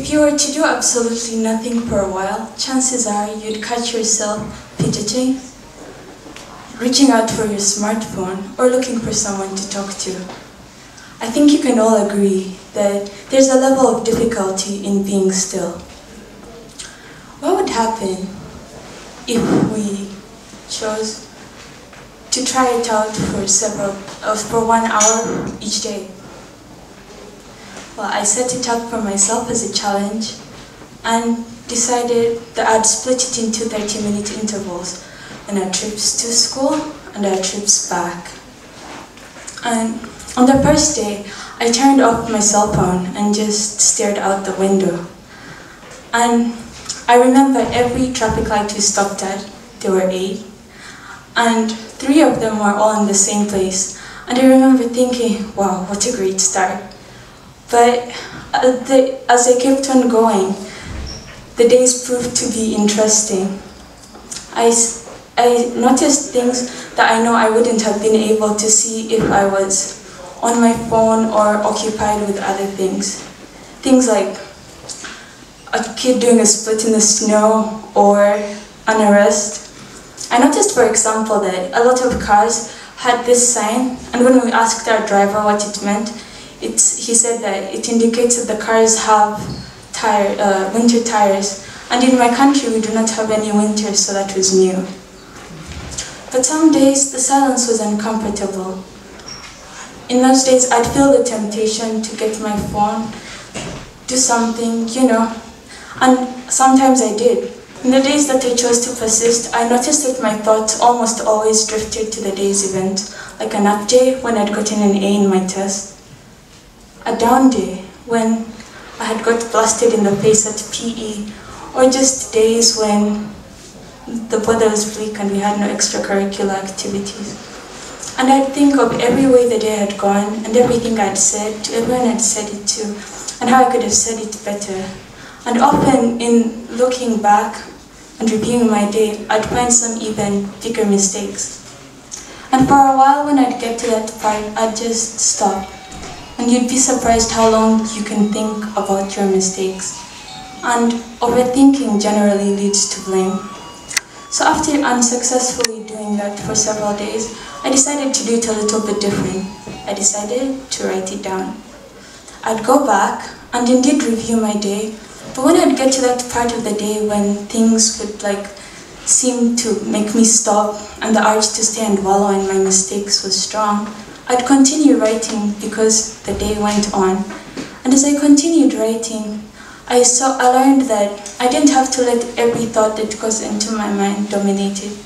If you were to do absolutely nothing for a while, chances are you'd catch yourself fidgeting, reaching out for your smartphone, or looking for someone to talk to. I think you can all agree that there's a level of difficulty in being still. What would happen if we chose to try it out for 1 hour each day? Well, I set it up for myself as a challenge and decided that I'd split it into 30-minute intervals in our trips to school and our trips back. And on the first day, I turned off my cell phone and just stared out the window. And I remember every traffic light we stopped at, there were 8, and 3 of them were all in the same place. And I remember thinking, wow, what a great start. But as I kept on going, the days proved to be interesting. I noticed things that I know I wouldn't have been able to see if I was on my phone or occupied with other things. Things like a kid doing a split in the snow or an arrest. I noticed, for example, that a lot of cars had this sign, and when we asked our driver what it meant, he said that it indicates that the cars have winter tires, and in my country we do not have any winter, so that was new. But some days the silence was uncomfortable. In those days I'd feel the temptation to get my phone, do something, and sometimes I did. In the days that I chose to persist, I noticed that my thoughts almost always drifted to the day's event, like an up day when I'd gotten an A in my test, a down day when I had got blasted in the face at PE, or just days when the weather was bleak and we had no extracurricular activities. And I'd think of every way the day had gone and everything I'd said to everyone I'd said it to, and how I could have said it better. And often in looking back and reviewing my day, I'd find some even bigger mistakes. And for a while when I'd get to that part, I'd just stop. And you'd be surprised how long you can think about your mistakes. And overthinking generally leads to blame. So after unsuccessfully doing that for several days, I decided to do it a little bit different. I decided to write it down. I'd go back and indeed review my day, but when I'd get to that part of the day when things would seem to make me stop and the urge to stay and wallow in my mistakes was strong, I'd continue writing because the day went on. And as I continued writing, I learned that I didn't have to let every thought that goes into my mind dominate it.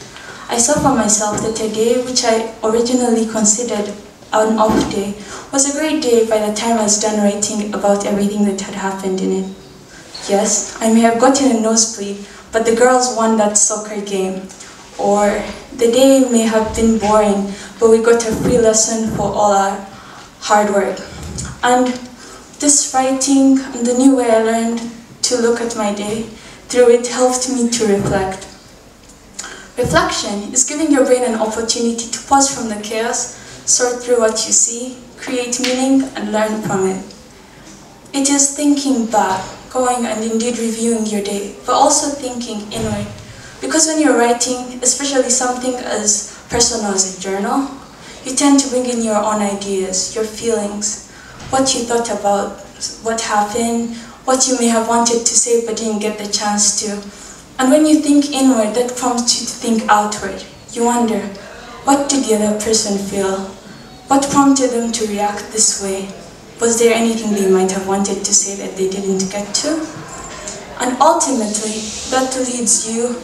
I saw for myself that a day which I originally considered an off day was a great day by the time I was done writing about everything that had happened in it. Yes, I may have gotten a nosebleed, but the girls won that soccer game. Or the day may have been boring, but we got a free lesson for all our hard work. And this writing and the new way I learned to look at my day through it helped me to reflect. Reflection is giving your brain an opportunity to pause from the chaos, sort through what you see, create meaning, and learn from it. It is thinking back, going and indeed reviewing your day, but also thinking inward. Because when you're writing, especially something as personal as a journal, you tend to bring in your own ideas, your feelings, what you thought about what happened, what you may have wanted to say but didn't get the chance to. And when you think inward, that prompts you to think outward. You wonder, what did the other person feel? What prompted them to react this way? Was there anything they might have wanted to say that they didn't get to? And ultimately, that leads you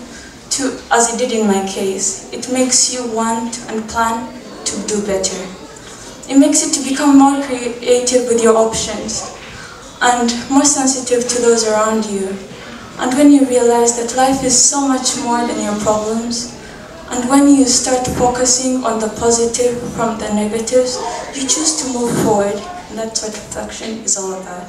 to, as it did in my case, it makes you want and plan to do better. It makes it to become more creative with your options and more sensitive to those around you. And when you realize that life is so much more than your problems, and when you start focusing on the positive from the negatives, you choose to move forward, and that's what reflection is all about.